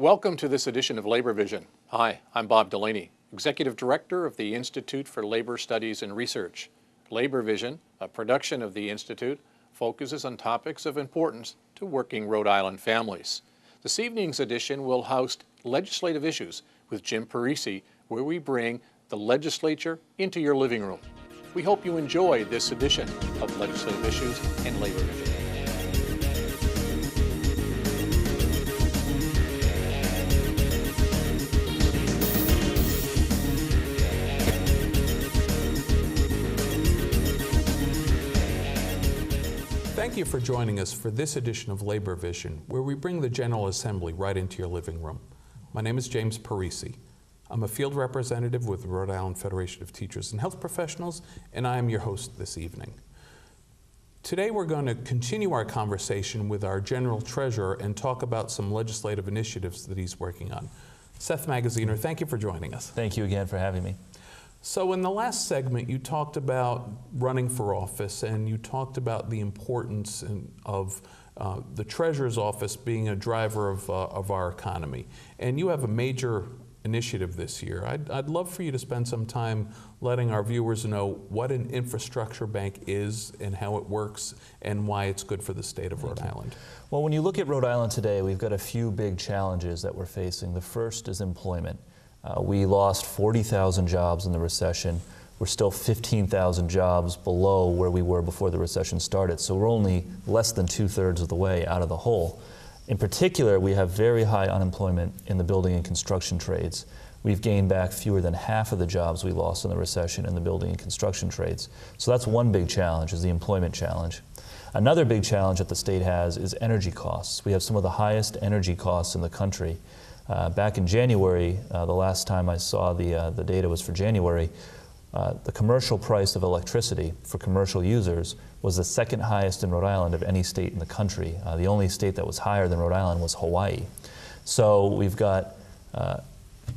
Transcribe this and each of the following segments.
Welcome to this edition of Labor Vision. Hi, I'm Bob Delaney, Executive Director of the Institute for Labor Studies and Research. Labor Vision, a production of the Institute, focuses on topics of importance to working Rhode Island families. This evening's edition will host Legislative Issues with Jim Parisi, where we bring the legislature into your living room. We hope you enjoy this edition of Legislative Issues and Labor Vision. Thank you for joining us for this edition of Labor Vision, where we bring the General Assembly right into your living room. My name is James Parisi. I'm a field representative with the Rhode Island Federation of Teachers and Health Professionals, and I am your host this evening. Today we're going to continue our conversation with our General Treasurer and talk about some legislative initiatives that he's working on. Seth Magaziner, thank you for joining us. Thank you again for having me. So in the last segment, you talked about running for office, and you talked about the importance of the Treasurer's Office being a driver of our economy. And you have a major initiative this year. I'd love for you to spend some time letting our viewers know what an infrastructure bank is and how it works and why it's good for the state of Rhode Island. Well, when you look at Rhode Island today, we've got a few big challenges that we're facing. The first is employment. We lost 40,000 jobs in the recession. We're still 15,000 jobs below where we were before the recession started. So we're only less than 2/3 of the way out of the hole. In particular, we have very high unemployment in the building and construction trades. We've gained back fewer than half of the jobs we lost in the recession in the building and construction trades. So that's one big challenge, is the employment challenge. Another big challenge that the state has is energy costs. We have some of the highest energy costs in the country. Back in January, the last time I saw the data was for January, the commercial price of electricity for commercial users was the second highest in Rhode Island of any state in the country. The only state that was higher than Rhode Island was Hawaii. So we've got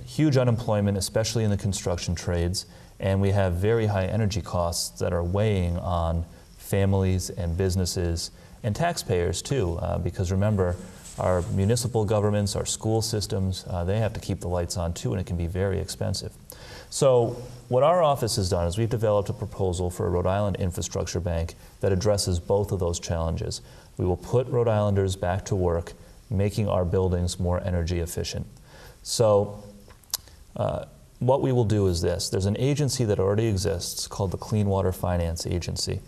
huge unemployment, especially in the construction trades, and we have very high energy costs that are weighing on families and businesses and taxpayers too, because remember, our municipal governments, our school systems, they have to keep the lights on too, and it can be very expensive. So what our office has done is we've developed a proposal for a Rhode Island infrastructure bank that addresses both of those challenges. We will put Rhode Islanders back to work, making our buildings more energy efficient. So what we will do is this. There's an agency that already exists called the Clean Water Finance Agency.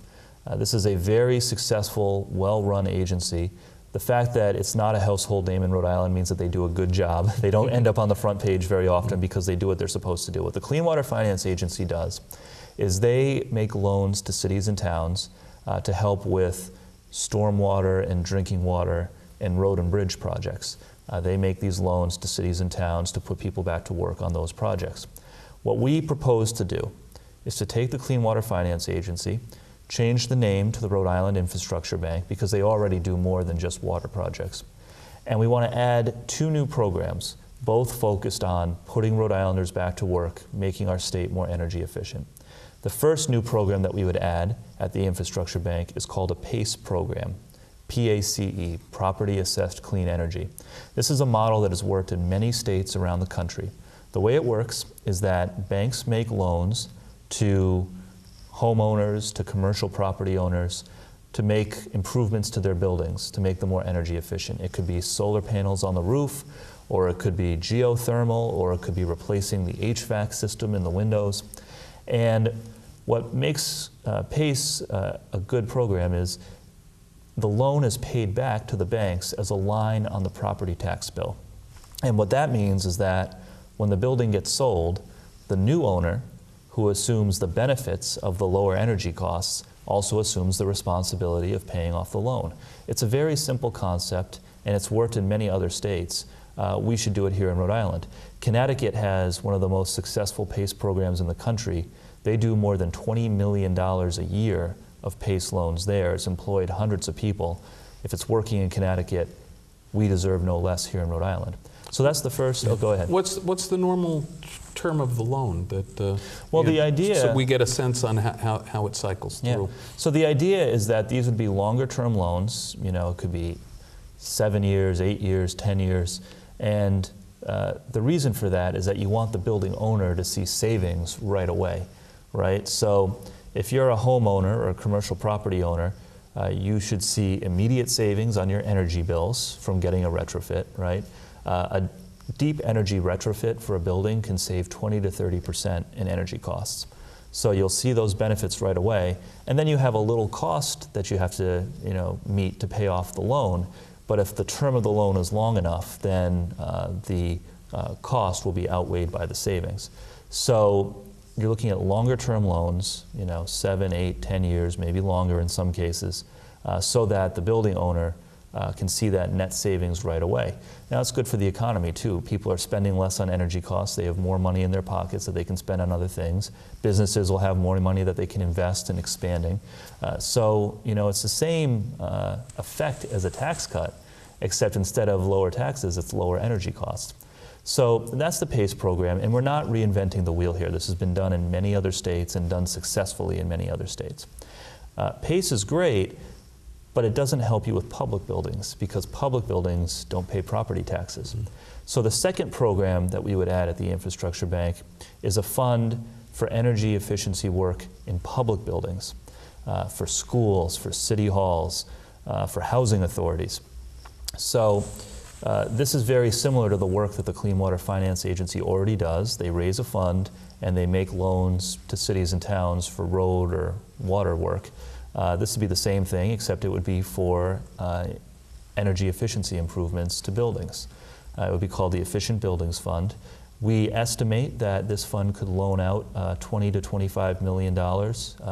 This is a very successful, well-run agency. The fact that it's not a household name in Rhode Island means that they do a good job. They don't end up on the front page very often because they do what they're supposed to do. What the Clean Water Finance Agency does is they make loans to cities and towns to help with stormwater and drinking water and road and bridge projects. They make these loans to cities and towns to put people back to work on those projects. What we propose to do is to take the Clean Water Finance Agency, change the name to the Rhode Island Infrastructure Bank because they already do more than just water projects. And we want to add 2 new programs, both focused on putting Rhode Islanders back to work, making our state more energy efficient. The first new program that we would add at the Infrastructure Bank is called a PACE program, P-A-C-E, Property Assessed Clean Energy. This is a model that has worked in many states around the country. The way it works is that banks make loans to homeowners, to commercial property owners, to make improvements to their buildings, to make them more energy efficient. It could be solar panels on the roof, or it could be geothermal, or it could be replacing the HVAC system in the windows. And what makes PACE a good program is the loan is paid back to the banks as a line on the property tax bill. And what that means is that when the building gets sold, the new owner, who assumes the benefits of the lower energy costs, also assumes the responsibility of paying off the loan. It's a very simple concept, and it's worked in many other states. We should do it here in Rhode Island. Connecticut has one of the most successful PACE programs in the country. They do more than $20 million a year of PACE loans there. It's employed hundreds of people. If it's working in Connecticut, we deserve no less here in Rhode Island. So that's the first. Oh, go ahead. What's the normal term of the loan that? Well, the idea. So we get a sense on how it cycles through. So the idea is that these would be longer term loans. You know, it could be 7 years, 8 years, 10 years. And the reason for that is that you want the building owner to see savings right away, right? So if you're a homeowner or a commercial property owner, you should see immediate savings on your energy bills from getting a retrofit, right? A deep energy retrofit for a building can save 20 to 30% in energy costs. So you'll see those benefits right away, and then you have a little cost that you have to, meet to pay off the loan. But if the term of the loan is long enough, then the cost will be outweighed by the savings. So you're looking at longer term loans, 7, 8, 10 years, maybe longer in some cases, so that the building owner can see that net savings right away. Now it's good for the economy too. People are spending less on energy costs. They have more money in their pockets that they can spend on other things. Businesses will have more money that they can invest in expanding. So it's the same effect as a tax cut, except instead of lower taxes, it's lower energy costs. So that's the PACE program, and we're not reinventing the wheel here. This has been done in many other states and done successfully in many other states. PACE is great, but it doesn't help you with public buildings because public buildings don't pay property taxes. Mm-hmm. So the second program that we would add at the Infrastructure Bank is a fund for energy efficiency work in public buildings, for schools, for city halls, for housing authorities. So this is very similar to the work that the Clean Water Finance Agency already does. They raise a fund and they make loans to cities and towns for road or water work. This would be the same thing, except it would be for energy efficiency improvements to buildings. It would be called the Efficient Buildings Fund. We estimate that this fund could loan out $20 to $25 million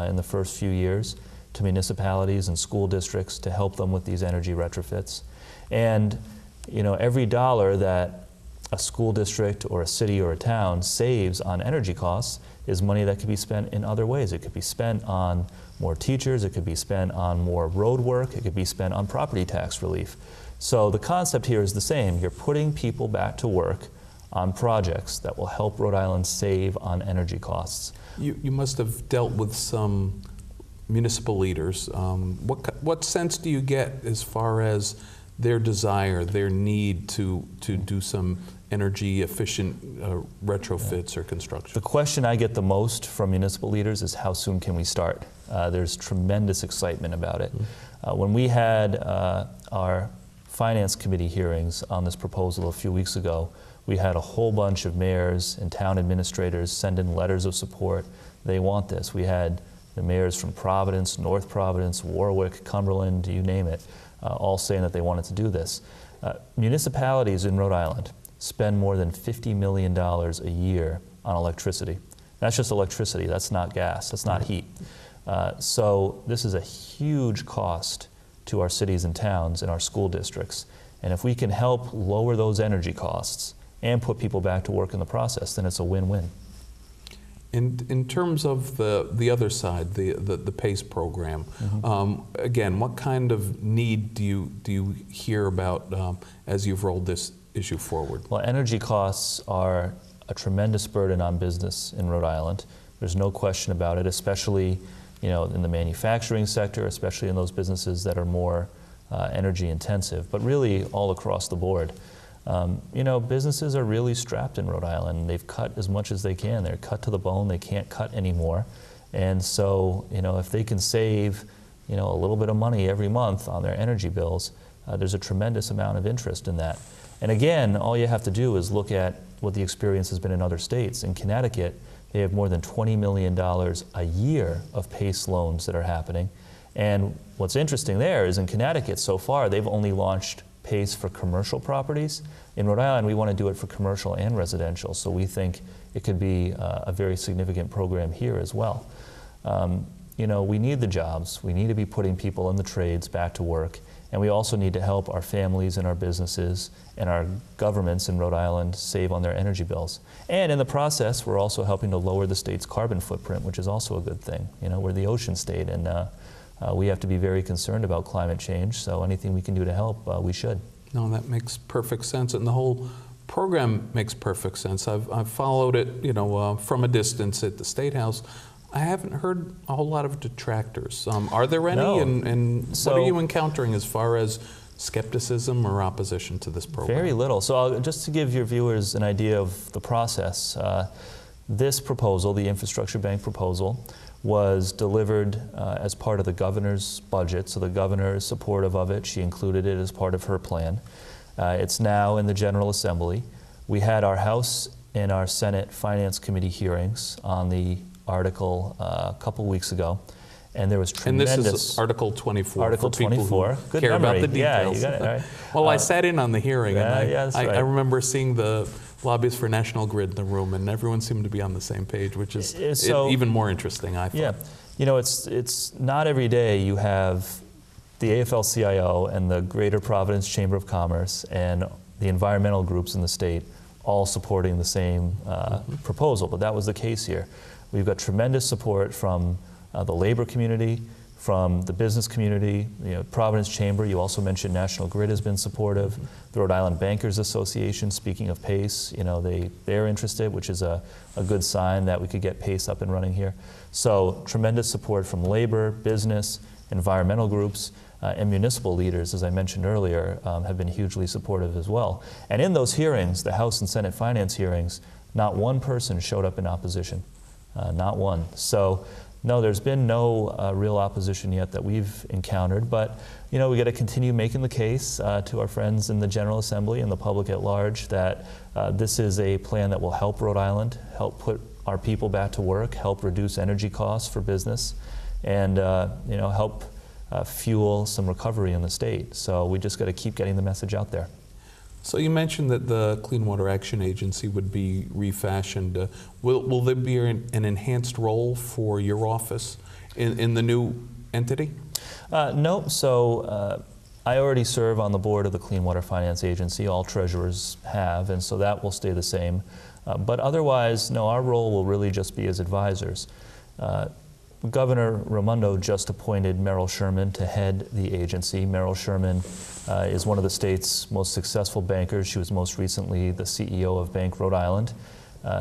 in the first few years to municipalities and school districts to help them with these energy retrofits. And every dollar that a school district or a city or a town saves on energy costs is money that could be spent in other ways. It could be spent on more teachers, it could be spent on more road work, it could be spent on property tax relief. So the concept here is the same. You're putting people back to work on projects that will help Rhode Island save on energy costs. You must have dealt with some municipal leaders. What sense do you get as far as their desire, their need to do some energy efficient retrofits or construction? The question I get the most from municipal leaders is how soon can we start? There's tremendous excitement about it. Mm-hmm. When we had our Finance Committee hearings on this proposal a few weeks ago, we had a whole bunch of mayors and town administrators send in letters of support. They want this. We had the mayors from Providence, North Providence, Warwick, Cumberland, you name it, all saying that they wanted to do this. Municipalities in Rhode Island spend more than $50 million a year on electricity. That's just electricity, that's not gas, that's not heat. So this is a huge cost to our cities and towns and our school districts. And if we can help lower those energy costs and put people back to work in the process, then it's a win-win. In terms of the other side, the PACE program, mm-hmm. Again, what kind of need do you hear about as you've rolled this issue forward? Well, energy costs are a tremendous burden on business in Rhode Island. There's no question about it, especially in the manufacturing sector, especially in those businesses that are more energy intensive, but really all across the board. Businesses are really strapped in Rhode Island. They've cut as much as they can. They're cut to the bone. They can't cut anymore. And so, if they can save, a little bit of money every month on their energy bills, there's a tremendous amount of interest in that. And again, all you have to do is look at what the experience has been in other states. In Connecticut, they have more than $20 million a year of PACE loans that are happening. And what's interesting there is in Connecticut so far, they've only launched PACE for commercial properties. In Rhode Island, we want to do it for commercial and residential, so we think it could be a very significant program here as well. We need the jobs. We need to be putting people in the trades back to work, and we also need to help our families and our businesses and our governments in Rhode Island save on their energy bills. And in the process, we're also helping to lower the state's carbon footprint, which is also a good thing. We're the ocean state, and we have to be very concerned about climate change, so anything we can do to help, we should. No, that makes perfect sense, and the whole program makes perfect sense. I've followed it, from a distance at the State House. I haven't heard a whole lot of detractors. Are there any? No. And So, what are you encountering as far as skepticism or opposition to this program? Very little. So just to give your viewers an idea of the process, this proposal, the infrastructure bank proposal, was delivered as part of the governor's budget. So the governor is supportive of it. She included it as part of her plan. It's now in the General Assembly. We had our House and our Senate Finance Committee hearings on the article a couple weeks ago, and there was tremendous. And this is Article 24. Article for people 24. Who Good care memory. about the Yeah, details. you got it. All right. Well, I sat in on the hearing, and I right. remember seeing the lobbyists for National Grid in the room, and everyone seemed to be on the same page, which is even more interesting, I thought. Yeah, you know, it's not every day you have the AFL-CIO and the Greater Providence Chamber of Commerce and the environmental groups in the state all supporting the same proposal, but that was the case here. We've got tremendous support from the labor community, from the business community, Providence Chamber. You also mentioned National Grid has been supportive. The Rhode Island Bankers Association, speaking of PACE, they're interested, which is a good sign that we could get PACE up and running here. So tremendous support from labor, business, environmental groups, and municipal leaders, as I mentioned earlier, have been hugely supportive as well. And in those hearings, the House and Senate Finance hearings, not one person showed up in opposition, not one. So no, there's been no real opposition yet that we've encountered, but we got to continue making the case to our friends in the General Assembly and the public at large that this is a plan that will help Rhode Island, help put our people back to work, help reduce energy costs for business, and help fuel some recovery in the state. So we just got to keep getting the message out there. So you mentioned that the Clean Water Action Agency would be refashioned. Will there be an enhanced role for your office in the new entity? No. So I already serve on the board of the Clean Water Finance Agency. All treasurers have, and so that will stay the same. But otherwise, no, our role will really just be as advisors. Governor Raimondo just appointed Merrill Sherman to head the agency. Merrill Sherman is one of the state's most successful bankers. She was most recently the CEO of Bank Rhode Island.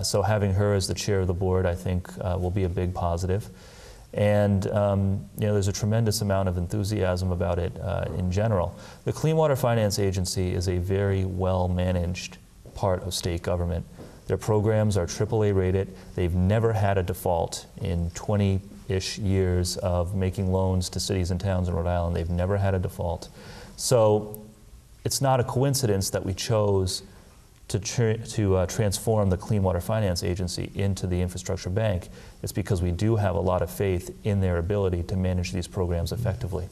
So having her as the chair of the board, I think, will be a big positive. And there's a tremendous amount of enthusiasm about it in general. The Clean Water Finance Agency is a very well-managed part of state government. Their programs are AAA rated. They've never had a default in 20-ish years of making loans to cities and towns in Rhode Island. They've never had a default. So it's not a coincidence that we chose to transform the Clean Water Finance Agency into the infrastructure bank. It's because we do have a lot of faith in their ability to manage these programs effectively.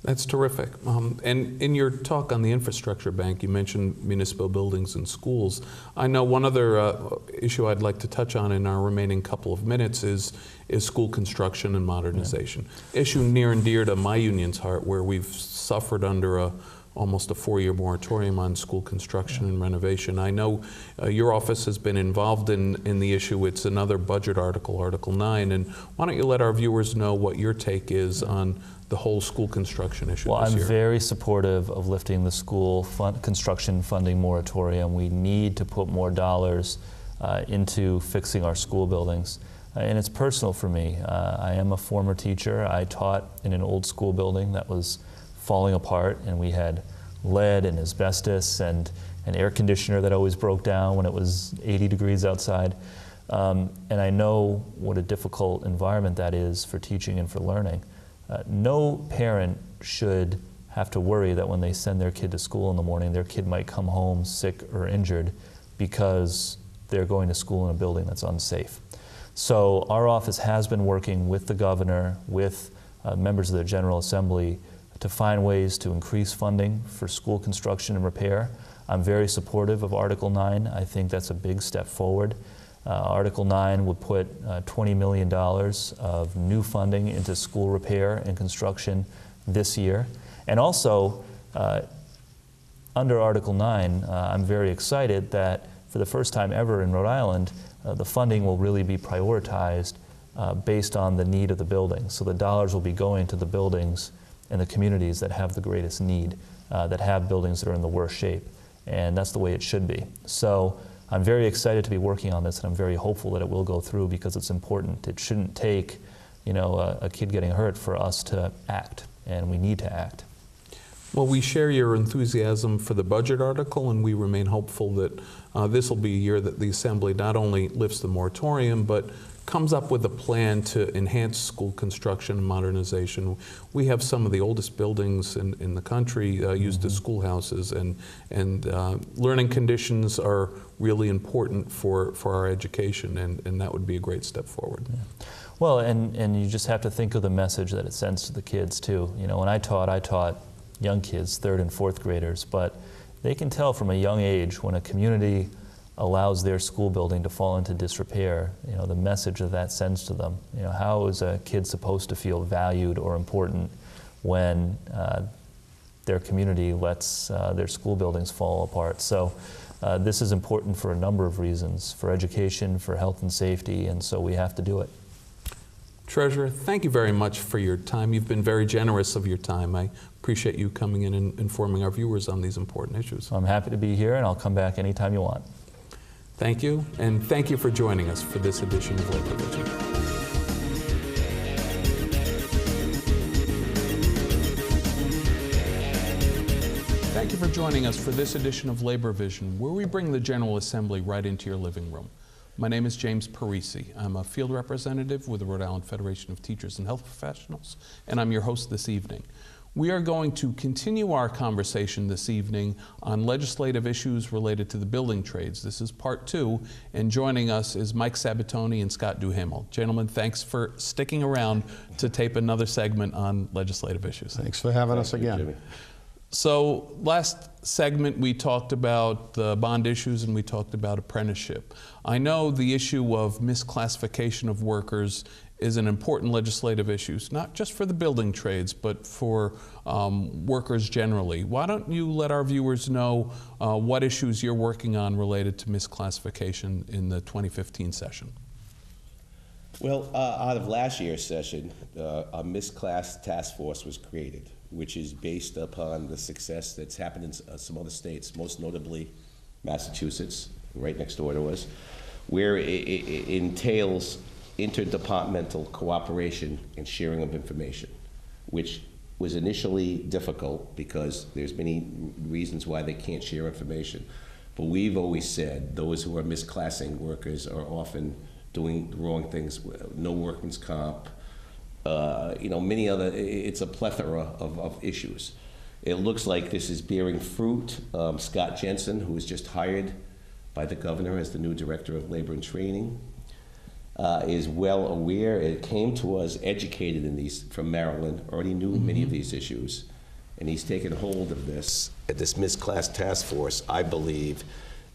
That's terrific. And in your talk on the infrastructure bank, you mentioned municipal buildings and schools. I know one other issue I'd like to touch on in our remaining couple of minutes is school construction and modernization. Yeah. Issue near and dear to my union's heart, where we've suffered under almost a 4-year moratorium on school construction and renovation. I know your office has been involved in the issue. It's another budget article, Article 9. And why don't you let our viewers know what your take is on the whole school construction issue well, this year? I'm very supportive of lifting the school construction funding moratorium. We need to put more dollars into fixing our school buildings. And it's personal for me. I am a former teacher. I taught in an old school building that was falling apart, and we had lead and asbestos and an air conditioner that always broke down when it was 80 degrees outside. And I know what a difficult environment that is for teaching and for learning. No parent should have to worry that when they send their kid to school in the morning, their kid might come home sick or injured because they're going to school in a building that's unsafe. So our office has been working with the governor, with members of the General Assembly, to find ways to increase funding for school construction and repair. I'm very supportive of Article 9. I think that's a big step forward. Article 9 would put $20 million of new funding into school repair and construction this year. And also, under Article 9, I'm very excited that for the first time ever in Rhode Island, the funding will really be prioritized based on the need of the building. So the dollars will be going to the buildings and the communities that have the greatest need, that have buildings that are in the worst shape. And that's the way it should be. So I'm very excited to be working on this, and I'm very hopeful that it will go through because it's important. It shouldn't take, a kid getting hurt for us to act, and we need to act. Well, we share your enthusiasm for the budget article, and we remain hopeful that this will be a year that the Assembly not only lifts the moratorium, but comes up with a plan to enhance school construction and modernization. We have some of the oldest buildings in the country used as schoolhouses, and learning conditions are really important for our education, and that would be a great step forward. Yeah. Well, and you just have to think of the message that it sends to the kids, too. When I taught young kids, 3rd and 4th graders, but they can tell from a young age when a community allows their school building to fall into disrepair, the message that sends to them. How is a kid supposed to feel valued or important when their community lets their school buildings fall apart? So this is important for a number of reasons, for education, for health and safety, and so we have to do it. Treasurer, thank you very much for your time. You've been very generous of your time. I appreciate you coming in and informing our viewers on these important issues. I'm happy to be here, and I'll come back anytime you want. Thank you, and thank you for joining us for this edition of Labor Vision. Thank you for joining us for this edition of Labor Vision, where we bring the General Assembly right into your living room. My name is James Parisi. I'm a field representative with the Rhode Island Federation of Teachers and Health Professionals, and I'm your host this evening. We are going to continue our conversation this evening on legislative issues related to the building trades. This is part 2, and joining us is Mike Sabitoni and Scott Duhamel. Gentlemen, thanks for sticking around to tape another segment on legislative issues. Thanks for having us again. Jimmy. So last segment we talked about the bond issues and we talked about apprenticeship. I know the issue of misclassification of workers is an important legislative issue, not just for the building trades, but for workers generally. Why don't you let our viewers know what issues you're working on related to misclassification in the 2015 session? Well, out of last year's session, a misclass task force was created, which is based upon the success that's happened in some other states, most notably Massachusetts, right next door to us, where it entails interdepartmental cooperation and sharing of information, which was initially difficult because there's many reasons why they can't share information. But we've always said those who are misclassing workers are often doing the wrong things, no workman's comp, many other, it's a plethora of issues. It looks like this is bearing fruit. Scott Jensen, who was just hired by the governor as the new Director of Labor and Training, is well aware. It came to us educated in these from Maryland, already knew many of these issues, and he's taken hold of this. This misclass task force, I believe,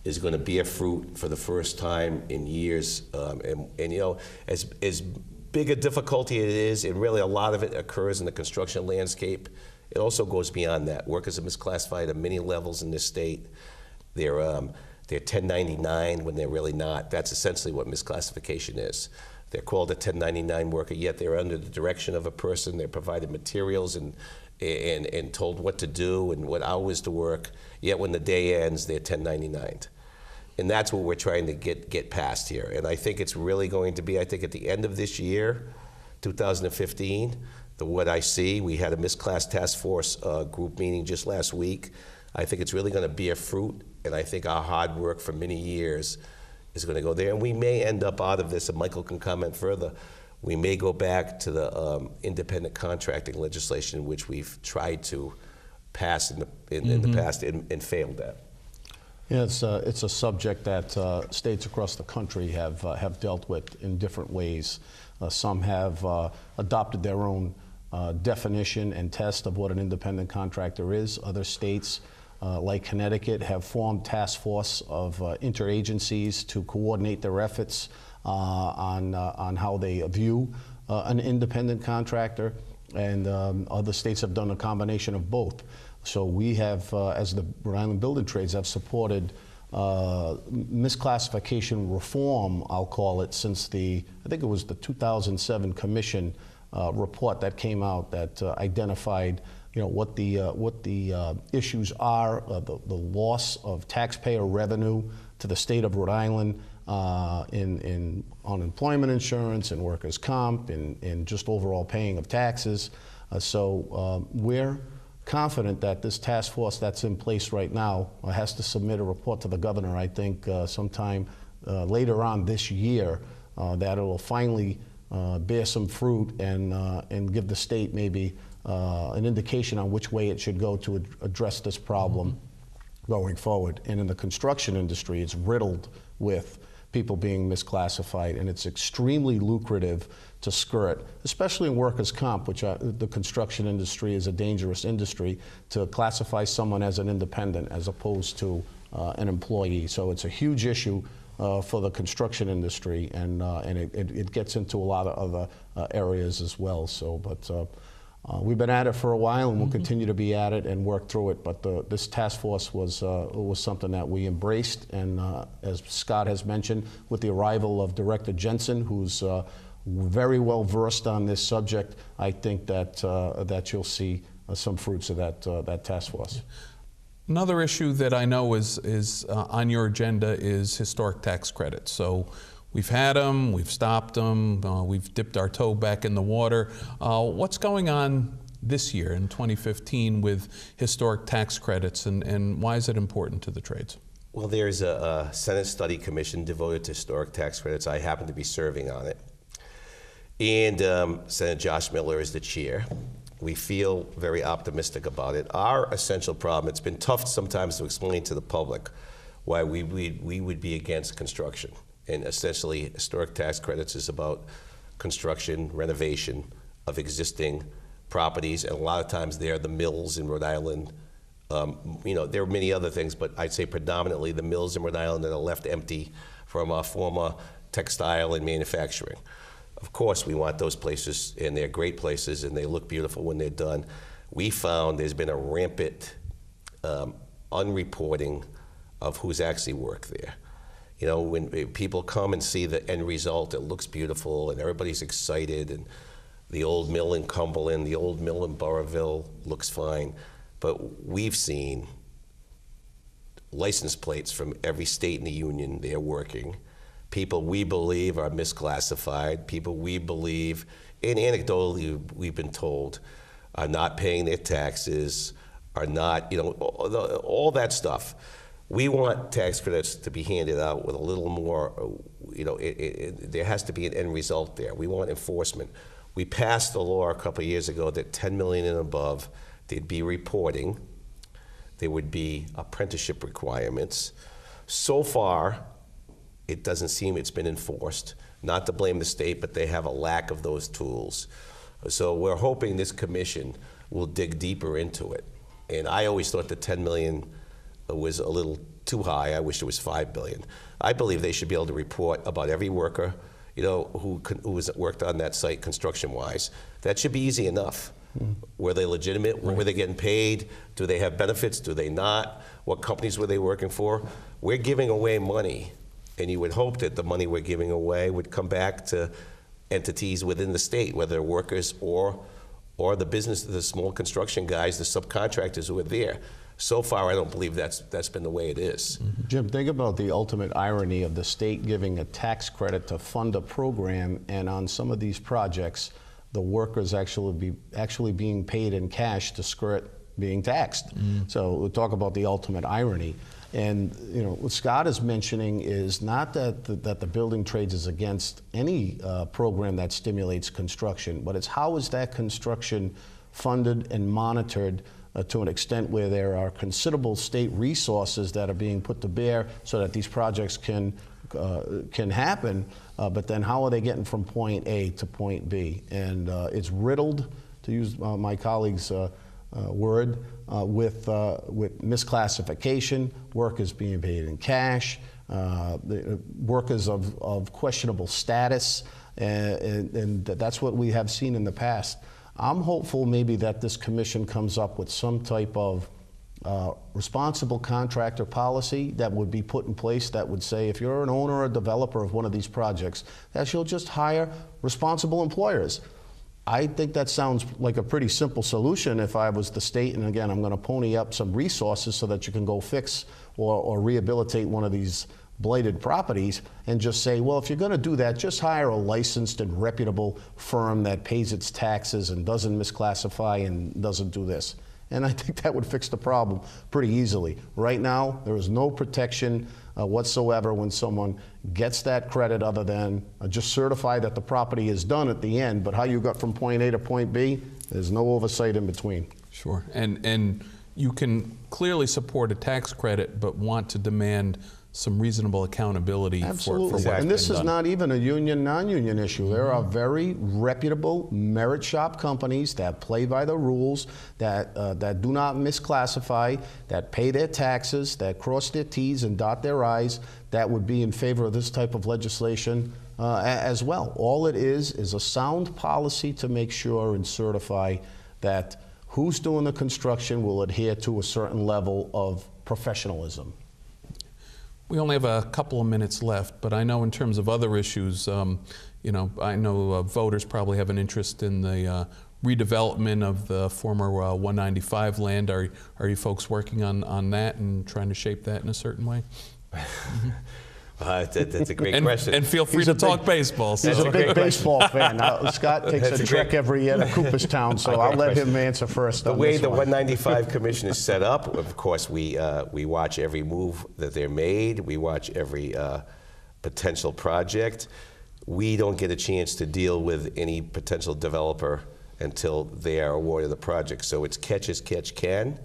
is going to bear fruit for the first time in years. As big a difficulty it is, and really a lot of it occurs in the construction landscape, it also goes beyond that. Workers are misclassified at many levels in this state. They're 1099 when they're really not. That's essentially what misclassification is. They're called a 1099 worker, yet they're under the direction of a person. They're provided materials and told what to do and what hours to work, yet when the day ends, they're 1099. And that's what we're trying to get past here. And I think it's really going to be, I think at the end of this year, 2015, what I see, we had a misclass task force group meeting just last week. I think it's really going to bear fruit, and I think our hard work for many years is going to go there. And we may end up out of this, and Michael can comment further, we may go back to the independent contracting legislation, which we've tried to pass in the past and failed at. Yeah, it's a subject that states across the country have dealt with in different ways. Some have adopted their own definition and test of what an independent contractor is. Other states, like Connecticut, have formed task force of interagencies to coordinate their efforts on how they view an independent contractor, and other states have done a combination of both. So we have, as the Rhode Island Building Trades, have supported misclassification reform, I'll call it, since I think it was the 2007 Commission report that came out that identified what the issues are, the loss of taxpayer revenue to the state of Rhode Island in unemployment insurance and workers' comp and just overall paying of taxes. So we're confident that this task force that's in place right now has to submit a report to the governor, I think, sometime later on this year, that it will finally bear some fruit and give the state maybe an indication on which way it should go to address this problem going forward. And in the construction industry, it's riddled with people being misclassified, and it's extremely lucrative to skirt, especially in workers' comp, which the construction industry is a dangerous industry, to classify someone as an independent as opposed to an employee. So it's a huge issue for the construction industry, and it gets into a lot of other areas as well. So, but we've been at it for a while, and we'll continue to be at it and work through it. But this task force was something that we embraced, and as Scott has mentioned, with the arrival of Director Jensen, who's very well versed on this subject, I think that you'll see some fruits of that task force. Another issue that I know is on your agenda is historic tax credits. So we've had them, we've stopped them, we've dipped our toe back in the water. What's going on this year in 2015 with historic tax credits, and why is it important to the trades? Well, there's a Senate study commission devoted to historic tax credits. I happen to be serving on it. And Senator Josh Miller is the chair. We feel very optimistic about it. Our essential problem, it's been tough sometimes to explain to the public why we would be against construction. And essentially, historic tax credits is about construction, renovation of existing properties, and a lot of times they're the mills in Rhode Island. There are many other things, but I'd say predominantly the mills in Rhode Island that are left empty from our former textile and manufacturing. Of course, we want those places, and they're great places, and they look beautiful when they're done. We found there's been a rampant unreporting of who's actually worked there. When people come and see the end result, it looks beautiful, and everybody's excited, and the old mill in Cumberland, the old mill in Burrillville looks fine. But we've seen license plates from every state in the union they're working. People we believe are misclassified, people we believe, and anecdotally we've been told, are not paying their taxes, are not, all that stuff. We want tax credits to be handed out with a little more, there has to be an end result there. We want enforcement. We passed the law a couple of years ago that 10 million and above, there'd be reporting, there would be apprenticeship requirements. So far, it doesn't seem it's been enforced. Not to blame the state, but they have a lack of those tools. So we're hoping this commission will dig deeper into it. And I always thought the 10 million was a little too high. I wish it was 5 billion. I believe they should be able to report about every worker, who has worked on that site construction-wise. That should be easy enough. Were they legitimate? Right. Were they getting paid? Do they have benefits? Do they not? What companies were they working for? We're giving away money. And you would hope that the money we're giving away would come back to entities within the state, whether workers or the business, the small construction guys, the subcontractors who are there. So far, I don't believe that's been the way it is. Jim, think about the ultimate irony of the state giving a tax credit to fund a program, and on some of these projects, the workers actually being paid in cash to skirt being taxed. So we'll talk about the ultimate irony. And what Scott is mentioning is not that the building trades is against any program that stimulates construction, but it's how is that construction funded and monitored to an extent where there are considerable state resources that are being put to bear so that these projects can happen, but then how are they getting from point A to point B? And it's riddled, to use my colleague's word, with misclassification, workers being paid in cash, workers of questionable status, and that's what we have seen in the past. I'm hopeful maybe that this commission comes up with some type of responsible contractor policy that would be put in place that would say if you're an owner or developer of one of these projects, that you'll just hire responsible employers. I think that sounds like a pretty simple solution if I was the state, and again, I'm going to pony up some resources so that you can go fix or rehabilitate one of these blighted properties and just say, well, if you're going to do that, just hire a licensed and reputable firm that pays its taxes and doesn't misclassify and doesn't do this. And I think that would fix the problem pretty easily. Right now, there is no protection whatsoever when someone gets that credit other than just certify that the property is done at the end, but how you got from point A to point B, there's no oversight in between. Sure, and you can clearly support a tax credit, but want to demand some reasonable accountability Absolutely. for what's And this been is done. not even a union, non-union issue. There are very reputable merit shop companies that play by the rules, that do not misclassify, that pay their taxes, that cross their T's and dot their I's, that would be in favor of this type of legislation as well. All it is a sound policy to make sure and certify that who's doing the construction will adhere to a certain level of professionalism. We only have a couple of minutes left, but I know in terms of other issues, you know, I know voters probably have an interest in the redevelopment of the former 195 land. Are you folks working on that and trying to shape that in a certain way? That's a great question. And feel free to talk baseball. He's So. a big baseball fan. Now, Scott takes a trek every year to Cooperstown, so I'll let him answer first. The on way this the one. 195 Commission is set up, of course, we watch every move that they're made. We watch every potential project. We don't get a chance to deal with any potential developer until they are awarded the project. So it's catch as catch can.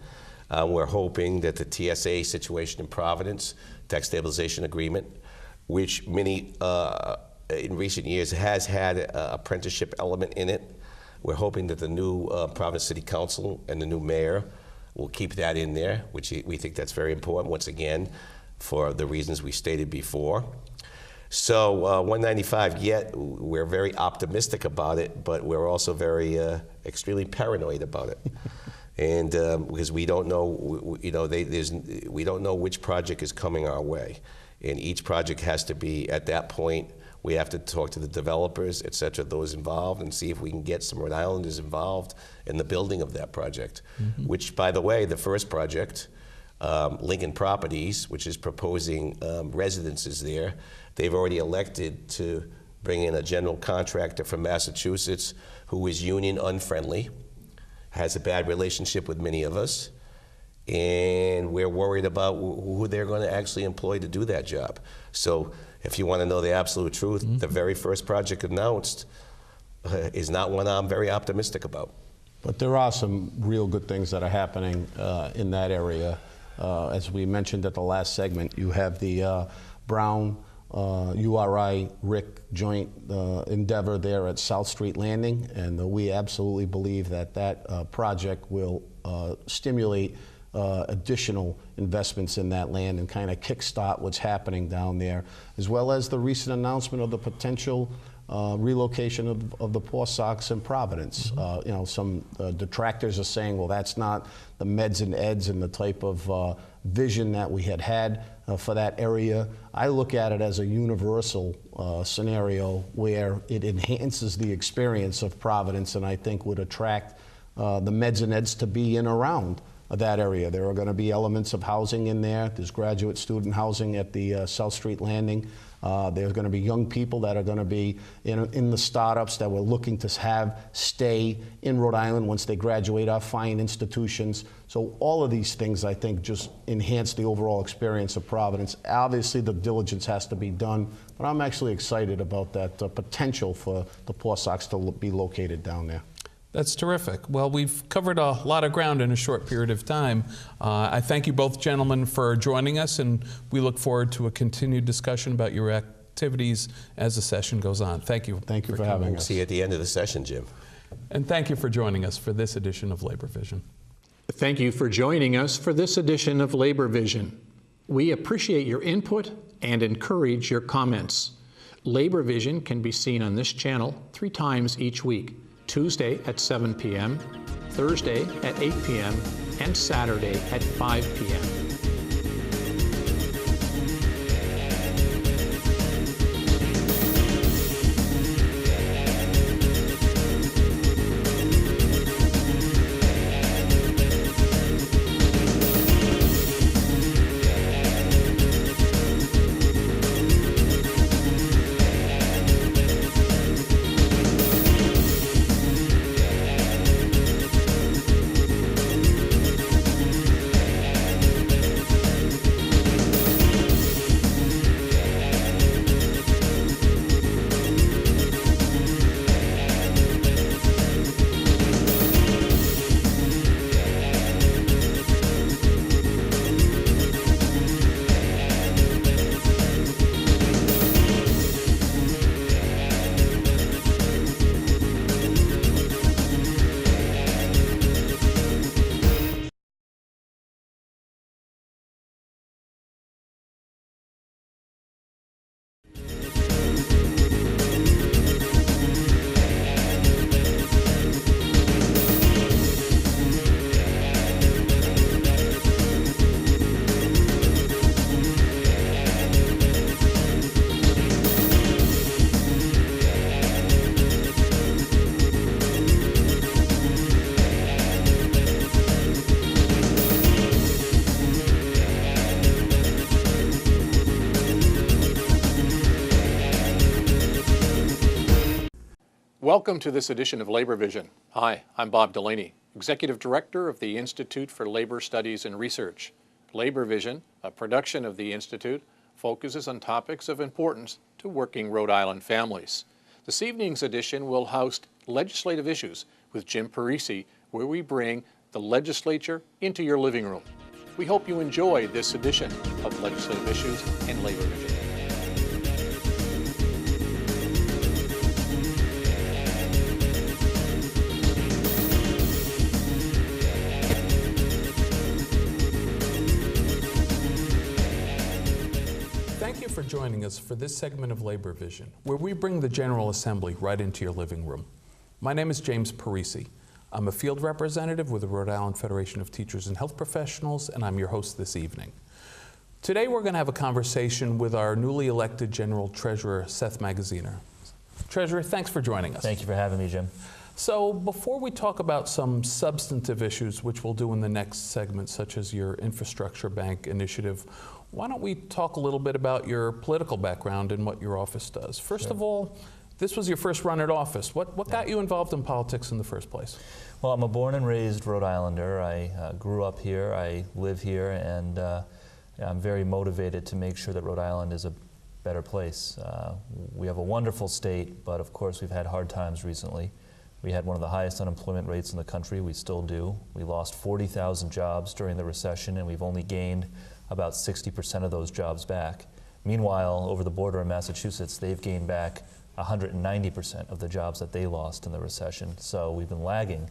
We're hoping that the TSA situation in Providence, Tax Stabilization Agreement, which many in recent years has had an apprenticeship element in it. We're hoping that the new Providence City Council and the new mayor will keep that in there, which we think that's very important, once again, for the reasons we stated before. So 195, yet we're very optimistic about it, but we're also very extremely paranoid about it. And because we don't know, you know, we don't know which project is coming our way. And each project has to be, at that point, we have to talk to the developers, et cetera, those involved, and see if we can get some Rhode Islanders involved in the building of that project. Mm-hmm. Which, by the way, the first project, Lincoln Properties, which is proposing residences there, they've already elected to bring in a general contractor from Massachusetts who is union unfriendly, has a bad relationship with many of us, and we're worried about who they're going to actually employ to do that job. So if you want to know the absolute truth, the very first project announced is not one I'm very optimistic about. But there are some real good things that are happening in that area. As we mentioned at the last segment, you have the Brown URI-RIC joint endeavor there at South Street Landing, and we absolutely believe that that project will stimulate additional investments in that land and kind of kickstart what's happening down there, as well as the recent announcement of the potential relocation of the Poor Sox in Providence. Mm-hmm. You know, some detractors are saying, well, that's not the meds and eds and the type of vision that we had for that area. I look at it as a universal scenario where it enhances the experience of Providence, and I think would attract the meds and eds to be in around that area. There are going to be elements of housing in there. There's graduate student housing at the South Street Landing. There's going to be young people that are going to be in the startups that we're looking to have stay in Rhode Island once they graduate our fine institutions. So all of these things, I think, just enhance the overall experience of Providence. Obviously, the diligence has to be done, but I'm actually excited about that potential for the Poor Sox to be located down there. That's terrific. Well, we've covered a lot of ground in a short period of time. I thank you both gentlemen for joining us, and we look forward to a continued discussion about your activities as the session goes on. Thank you. Thank you for having us. See you at the end of the session, Jim. And thank you for joining us for this edition of Labor Vision. Thank you for joining us for this edition of Labor Vision. We appreciate your input and encourage your comments. Labor Vision can be seen on this channel 3 times each week: Tuesday at 7 p.m., Thursday at 8 p.m., and Saturday at 5 p.m. Welcome to this edition of Labor Vision. Hi, I'm Bob Delaney, Executive Director of the Institute for Labor Studies and Research. Labor Vision, a production of the Institute, focuses on topics of importance to working Rhode Island families. This evening's edition will host Legislative Issues with Jim Parisi, where we bring the legislature into your living room. We hope you enjoy this edition of Legislative Issues and Labor Vision. Thank you for joining us for this segment of Labor Vision, where we bring the General Assembly right into your living room. My name is James Parisi. I'm a field representative with the Rhode Island Federation of Teachers and Health Professionals, and I'm your host this evening. Today we're going to have a conversation with our newly elected General Treasurer, Seth Magaziner. Treasurer, thanks for joining us. Thank you for having me, Jim. So before we talk about some substantive issues, which we'll do in the next segment, such as your infrastructure bank initiative, why don't we talk a little bit about your political background and what your office does? First of all, this was your first run at office. What got you involved in politics in the first place? Well, I'm a born and raised Rhode Islander. I grew up here, I live here, and I'm very motivated to make sure that Rhode Island is a better place. We have a wonderful state, but of course we've had hard times recently. We had one of the highest unemployment rates in the country. We still do. We lost 40,000 jobs during the recession, and we've only gained about 60% of those jobs back. Meanwhile, over the border in Massachusetts, they've gained back 190% of the jobs that they lost in the recession. So we've been lagging.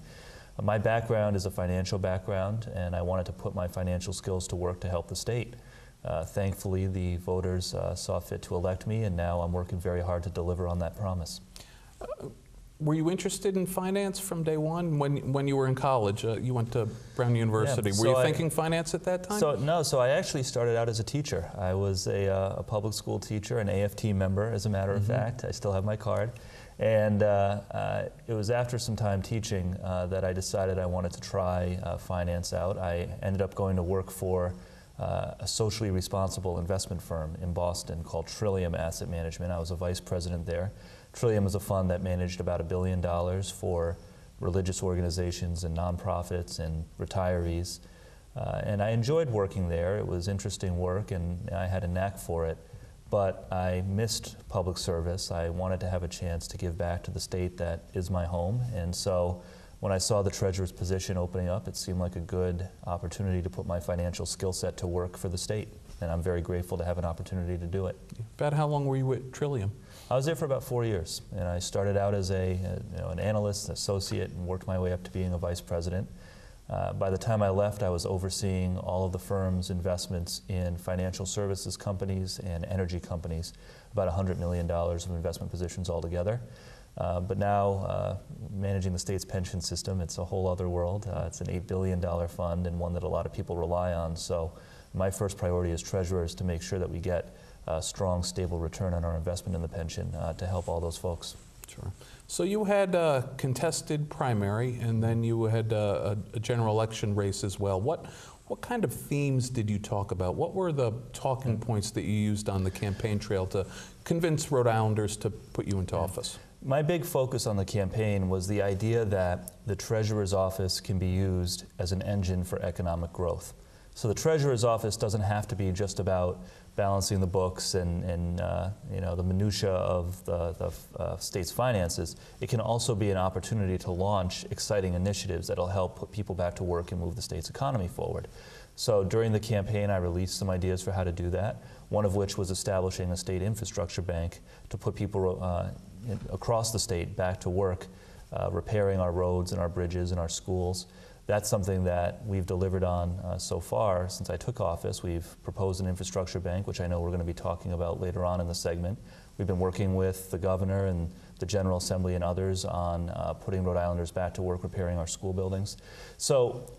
My background is a financial background, and I wanted to put my financial skills to work to help the state. Thankfully, the voters saw fit to elect me, and now I'm working very hard to deliver on that promise. Were you interested in finance from day one? When you were in college, you went to Brown University. Yeah, were you thinking finance at that time? So I actually started out as a teacher. I was a public school teacher, an AFT member, as a matter of fact. I still have my card. And it was after some time teaching that I decided I wanted to try finance out. I ended up going to work for a socially responsible investment firm in Boston called Trillium Asset Management. I was a vice president there. Trillium is a fund that managed about $1 billion for religious organizations and nonprofits and retirees. And I enjoyed working there. It was interesting work, and I had a knack for it. But I missed public service. I wanted to have a chance to give back to the state that is my home. And so when I saw the treasurer's position opening up, it seemed like a good opportunity to put my financial skill set to work for the state. And I'm very grateful to have an opportunity to do it. About how long were you at Trillium? I was there for about 4 years, and I started out as an analyst, associate, and worked my way up to being a vice president. By the time I left, I was overseeing all of the firm's investments in financial services companies and energy companies, about $100 million of investment positions altogether. But now, managing the state's pension system, it's a whole other world. It's an $8 billion fund and one that a lot of people rely on. So my first priority as treasurer is to make sure that we get a strong, stable return on our investment in the pension to help all those folks. Sure. So you had a contested primary, and then you had a general election race as well. What kind of themes did you talk about? What were the talking points that you used on the campaign trail to convince Rhode Islanders to put you into office? My big focus on the campaign was the idea that the treasurer's office can be used as an engine for economic growth. So the treasurer's office doesn't have to be just about balancing the books and the minutia of the state's finances. It can also be an opportunity to launch exciting initiatives that'll help put people back to work and move the state's economy forward. So during the campaign, I released some ideas for how to do that, one of which was establishing a state infrastructure bank to put people across the state back to work, repairing our roads and our bridges and our schools. That's something that we've delivered on so far since I took office. We've proposed an infrastructure bank, which I know we're going to be talking about later on in the segment. We've been working with the governor and the General Assembly and others on putting Rhode Islanders back to work, repairing our school buildings. So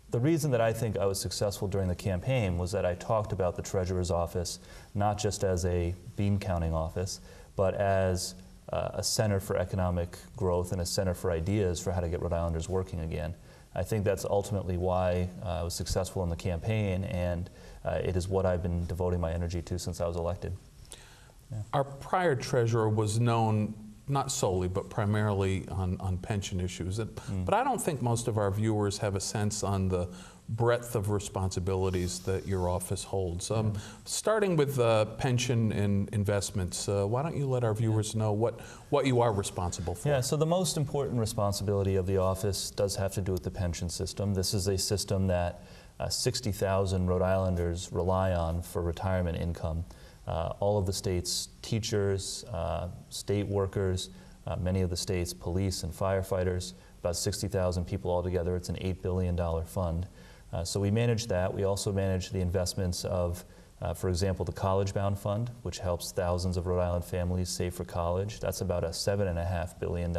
the reason that I think I was successful during the campaign was that I talked about the treasurer's office not just as a bean counting office, but as a center for economic growth and a center for ideas for how to get Rhode Islanders working again. I think that's ultimately why I was successful in the campaign, and it is what I've been devoting my energy to since I was elected. Yeah. Our prior treasurer was known not solely, but primarily on pension issues. But I don't think most of our viewers have a sense on the breadth of responsibilities that your office holds. Starting with pension and investments, why don't you let our viewers know what you are responsible for? Yeah, so the most important responsibility of the office does have to do with the pension system. This is a system that 60,000 Rhode Islanders rely on for retirement income. All of the state's teachers, state workers, many of the state's police and firefighters, about 60,000 people altogether. It's an $8 billion fund. So we manage that. We also manage the investments of, for example, the College Bound Fund, which helps thousands of Rhode Island families save for college. That's about a $7.5 billion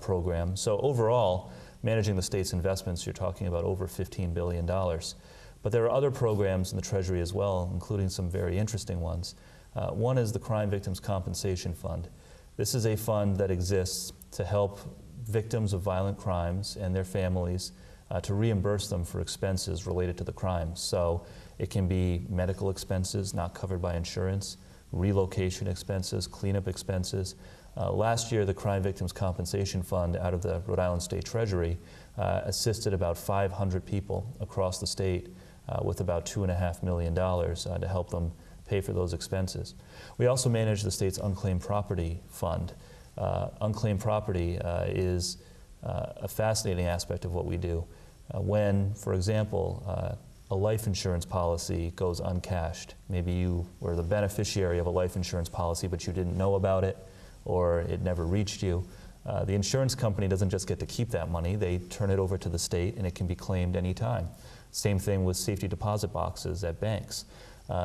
program. So overall, managing the state's investments, you're talking about over $15 billion. But there are other programs in the Treasury as well, including some very interesting ones. One is the Crime Victims Compensation Fund. This is a fund that exists to help victims of violent crimes and their families to reimburse them for expenses related to the crime. So it can be medical expenses not covered by insurance, relocation expenses, cleanup expenses. Last year, the Crime Victims Compensation Fund out of the Rhode Island State Treasury assisted about 500 people across the state with about $2.5 million to help them pay for those expenses. We also manage the state's unclaimed property fund. Unclaimed property is a fascinating aspect of what we do. When, for example, a life insurance policy goes uncashed, maybe you were the beneficiary of a life insurance policy but you didn't know about it, or it never reached you, the insurance company doesn't just get to keep that money, they turn it over to the state and it can be claimed anytime. Same thing with safety deposit boxes at banks.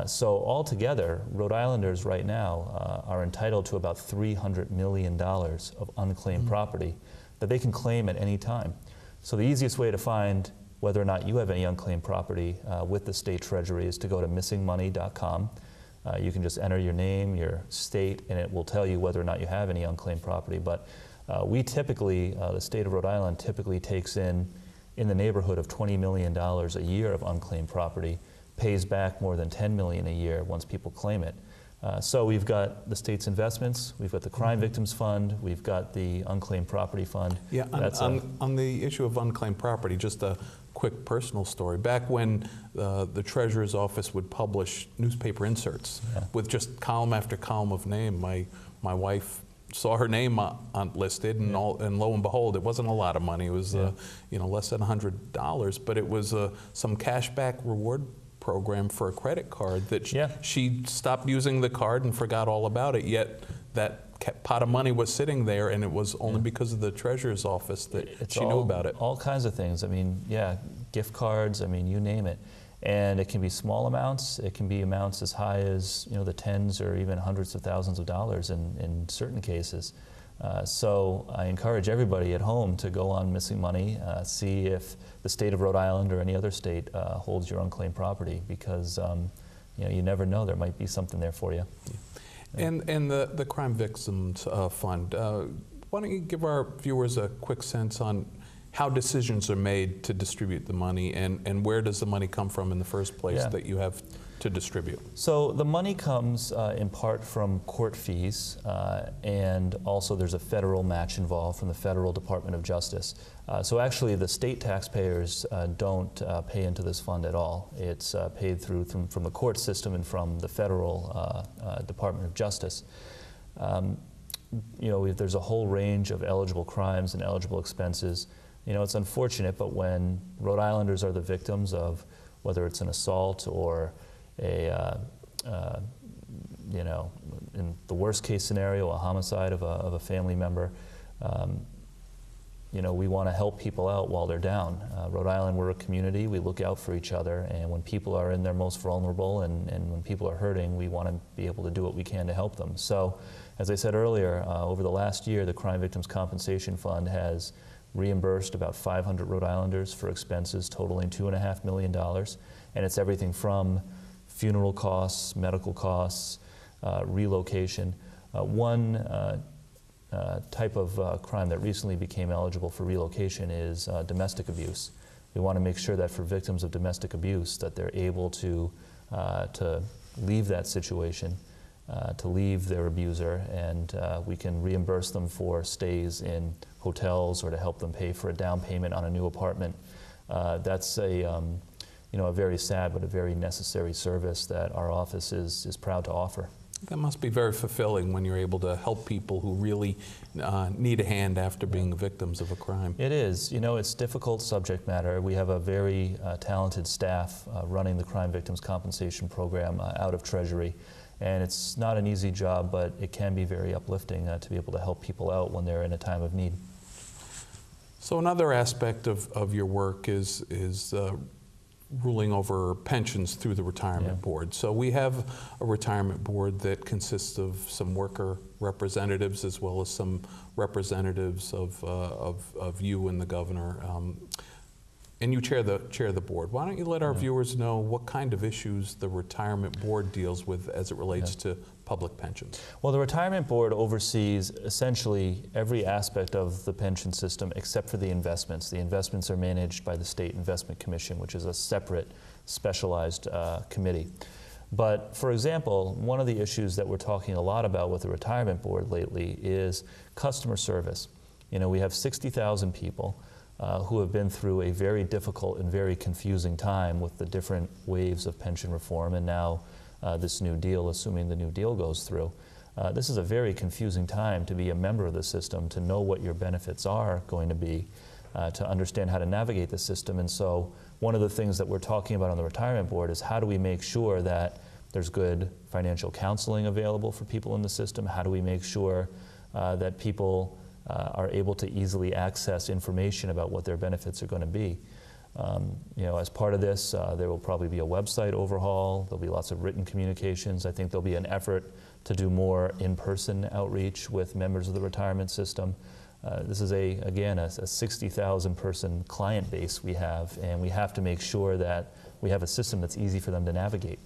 So altogether, Rhode Islanders right now are entitled to about $300 million of unclaimed property that they can claim at any time. So the easiest way to find whether or not you have any unclaimed property with the state treasury is to go to missingmoney.com. You can just enter your name, your state, and it will tell you whether or not you have any unclaimed property. But we typically, the state of Rhode Island typically takes in the neighborhood of $20 million a year of unclaimed property, pays back more than $10 million a year once people claim it. So we've got the state's investments, we've got the Crime Victims Fund, we've got the Unclaimed Property Fund. Yeah, on the issue of unclaimed property, just a quick personal story. Back when the Treasurer's Office would publish newspaper inserts with just column after column of name, my wife saw her name listed, and lo and behold, it wasn't a lot of money. It was less than $100, but it was some cashback reward program for a credit card that she stopped using the card and forgot all about it, yet that pot of money was sitting there, and it was only because of the Treasurer's Office that she knew about it. All kinds of things. I mean, gift cards, I mean, you name it. And it can be small amounts, it can be amounts as high as the tens or even hundreds of thousands of dollars in certain cases. So I encourage everybody at home to go on Missing Money, see if the state of Rhode Island or any other state holds your unclaimed property, because you never know, there might be something there for you. And the Crime Victims Fund, why don't you give our viewers a quick sense on how decisions are made to distribute the money, and where does the money come from in the first place that you have to distribute? So the money comes in part from court fees, and also there's a federal match involved from the Federal Department of Justice. So actually the state taxpayers don't pay into this fund at all. It's paid through from the court system and from the Federal Department of Justice. There's a whole range of eligible crimes and eligible expenses. It's unfortunate, but when Rhode Islanders are the victims of whether it's an assault or in the worst case scenario, a homicide of a family member, we want to help people out while they're down. Rhode Island, we're a community, we look out for each other, and when people are in their most vulnerable and when people are hurting, we want to be able to do what we can to help them. So, as I said earlier, over the last year, the Crime Victims Compensation Fund has reimbursed about 500 Rhode Islanders for expenses totaling $2.5 million, and it's everything from funeral costs, medical costs, relocation. One type of crime that recently became eligible for relocation is domestic abuse. We want to make sure that for victims of domestic abuse that they're able to leave that situation to leave their abuser, and we can reimburse them for stays in hotels or to help them pay for a down payment on a new apartment. That's a very sad but a very necessary service that our office is proud to offer. That must be very fulfilling when you're able to help people who really need a hand after being victims of a crime. It is. It's difficult subject matter. We have a very talented staff running the Crime Victims Compensation Program out of Treasury. And it's not an easy job, but it can be very uplifting to be able to help people out when they're in a time of need. So another aspect of your work is ruling over pensions through the retirement board. So we have a retirement board that consists of some worker representatives as well as some representatives of you and the governor. And you chair the board. Why don't you let our viewers know what kind of issues the retirement board deals with as it relates to public pensions? Well, the retirement board oversees essentially every aspect of the pension system except for the investments. The investments are managed by the State Investment Commission, which is a separate, specialized committee. But for example, one of the issues that we're talking a lot about with the retirement board lately is customer service. We have 60,000 people who have been through a very difficult and very confusing time with the different waves of pension reform, and now this new deal, assuming the new deal goes through. This is a very confusing time to be a member of the system, to know what your benefits are going to be, to understand how to navigate the system. And so one of the things that we're talking about on the retirement board is how do we make sure that there's good financial counseling available for people in the system? How do we make sure that people are able to easily access information about what their benefits are going to be? As part of this, there will probably be a website overhaul. There'll be lots of written communications. I think there'll be an effort to do more in-person outreach with members of the retirement system. This is, again, a 60,000 person client base we have, and we have to make sure that we have a system that's easy for them to navigate.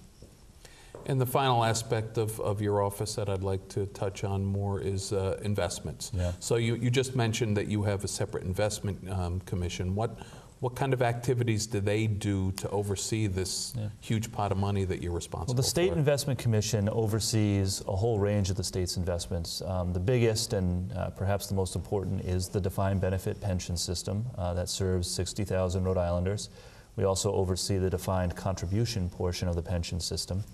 And the final aspect of your office that I'd like to touch on more is investments. So you just mentioned that you have a separate investment commission. What kind of activities do they do to oversee this huge pot of money that you're responsible for? Well, the State Investment Commission oversees a whole range of the state's investments. The biggest and perhaps the most important is the defined benefit pension system that serves 60,000 Rhode Islanders. We also oversee the defined contribution portion of the pension system,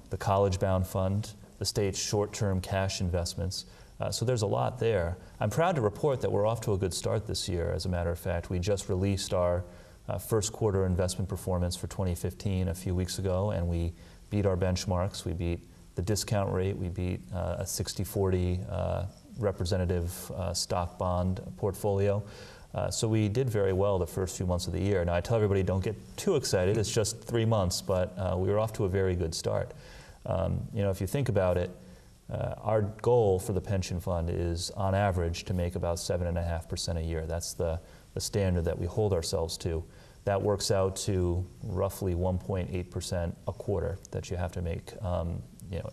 the college-bound fund, the state's short-term cash investments. So there's a lot there. I'm proud to report that we're off to a good start this year. As a matter of fact, we just released our first quarter investment performance for 2015 a few weeks ago, and we beat our benchmarks. We beat the discount rate. We beat a 60-40 representative stock bond portfolio. So we did very well the first few months of the year. Now, I tell everybody don't get too excited. It's just 3 months, but we were off to a very good start. If you think about it, our goal for the pension fund is, on average, to make about 7.5% a year. That's the standard that we hold ourselves to. That works out to roughly 1.8% a quarter that you have to make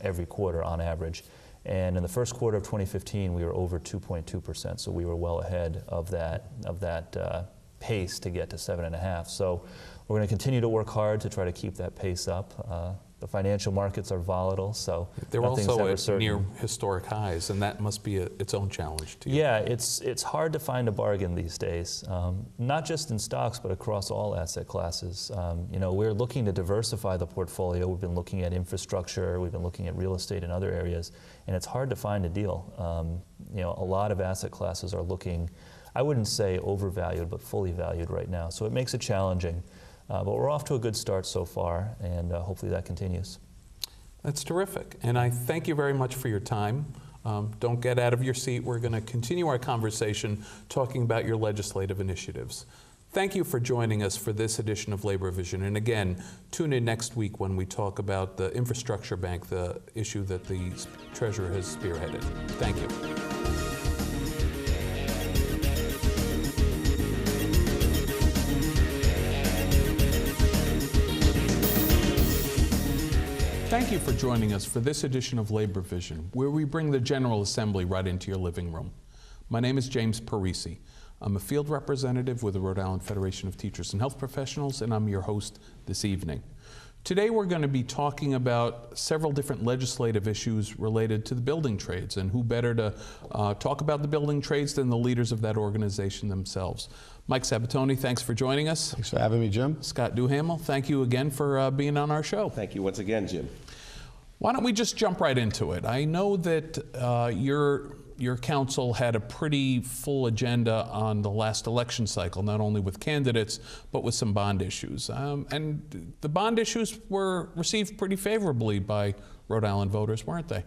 every quarter on average. And in the first quarter of 2015, we were over 2.2%, so we were well ahead of that pace to get to 7.5. So we're going to continue to work hard to try to keep that pace up. The financial markets are volatile, so they're also at near historic highs, and that must be its own challenge to you. Yeah, it's hard to find a bargain these days, not just in stocks, but across all asset classes. We're looking to diversify the portfolio. We've been looking at infrastructure, we've been looking at real estate and other areas, and it's hard to find a deal. A lot of asset classes are looking, I wouldn't say overvalued, but fully valued right now, so it makes it challenging. But we're off to a good start so far, and hopefully that continues. That's terrific. And I thank you very much for your time. Don't get out of your seat. We're going to continue our conversation talking about your legislative initiatives. Thank you for joining us for this edition of Labor Vision. And again, tune in next week when we talk about the infrastructure bank, the issue that the Treasurer has spearheaded. Thank you. Thank you for joining us for this edition of Labor Vision, where we bring the General Assembly right into your living room. My name is James Parisi. I'm a field representative with the Rhode Island Federation of Teachers and Health Professionals, and I'm your host this evening. Today we're going to be talking about several different legislative issues related to the building trades, and who better to talk about the building trades than the leaders of that organization themselves. Mike Sabitoni, thanks for joining us. Thanks for having me, Jim. Scott Duhamel, thank you again for being on our show. Thank you once again, Jim. Why don't we just jump right into it? I know that your council had a pretty full agenda on the last election cycle, not only with candidates, but with some bond issues. And the bond issues were received pretty favorably by Rhode Island voters, weren't they?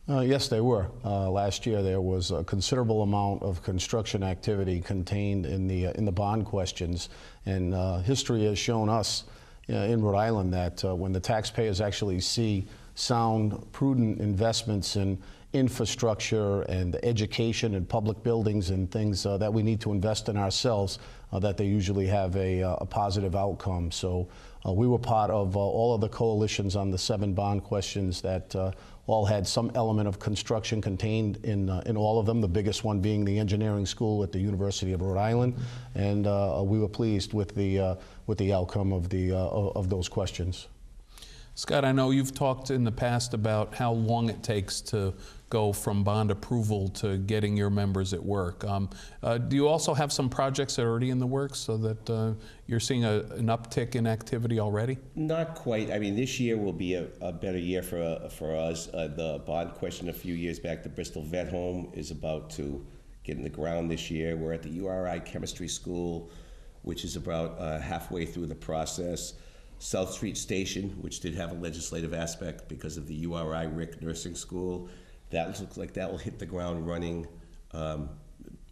Yes, they were. Last year there was a considerable amount of construction activity contained in the bond questions, and history has shown us in Rhode Island that when the taxpayers actually see sound, prudent investments in infrastructure and education and public buildings and things that we need to invest in ourselves, that they usually have a positive outcome. So we were part of all of the coalitions on the 7 bond questions that all had some element of construction contained in all of them, the biggest one being the engineering school at the University of Rhode Island. And we were pleased with the outcome of those questions. Scott, I know you've talked in the past about how long it takes to go from bond approval to getting your members at work. Do you also have some projects that are already in the works so that you're seeing an uptick in activity already? Not quite. I mean, this year will be a better year for us. The bond question a few years back, the Bristol Vet Home, is about to get in the ground this year. We're at the URI Chemistry School, which is about halfway through the process. South Street Station, which did have a legislative aspect because of the URI Rick Nursing School, that looks like that will hit the ground running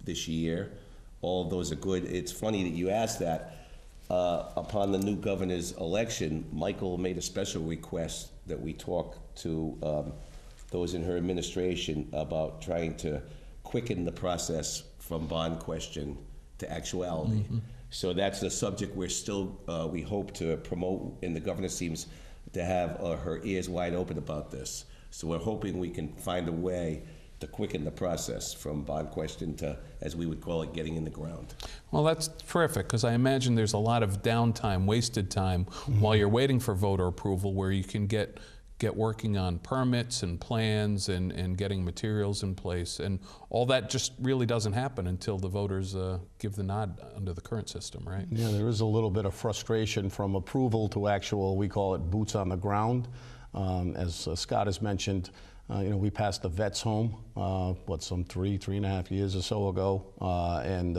this year. All of those are good. It's funny that you asked that. Upon the new governor's election, Michael made a special request that we talk to those in her administration about trying to quicken the process from bond question to actuality. Mm-hmm. So that's the subject we're still, we hope to promote, and the governor seems to have her ears wide open about this. So we're hoping we can find a way to quicken the process from bond question to, as we would call it, getting in the ground. Well, that's terrific, because I imagine there's a lot of downtime, wasted time, while you're waiting for voter approval, where you can get working on permits and plans and getting materials in place. And all that just really doesn't happen until the voters give the nod under the current system, right? Yeah, there is a little bit of frustration from approval to actual, we call it boots on the ground. As Scott has mentioned, we passed the Vets Home, some 3.5 years or so ago, and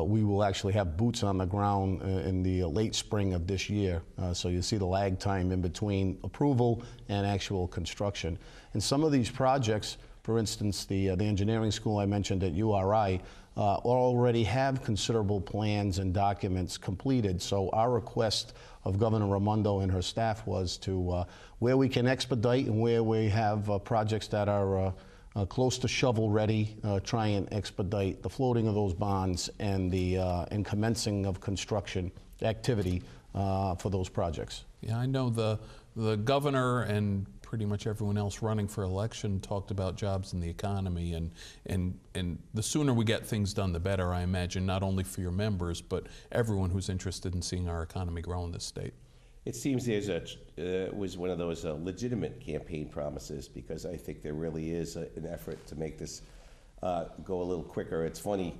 we will actually have boots on the ground in the late spring of this year. So you see the lag time in between approval and actual construction. And some of these projects, for instance, the engineering school I mentioned at URI, already have considerable plans and documents completed. So our request of Governor Raimondo and her staff was to, where we can expedite and where we have projects that are close to shovel ready, try and expedite the floating of those bonds and the commencing of construction activity for those projects. Yeah, I know the governor and pretty much everyone else running for election talked about jobs in the economy, and the sooner we get things done, the better, I imagine, not only for your members, but everyone who's interested in seeing our economy grow in this state. It seems it was one of those legitimate campaign promises, because I think there really is an effort to make this go a little quicker. It's funny,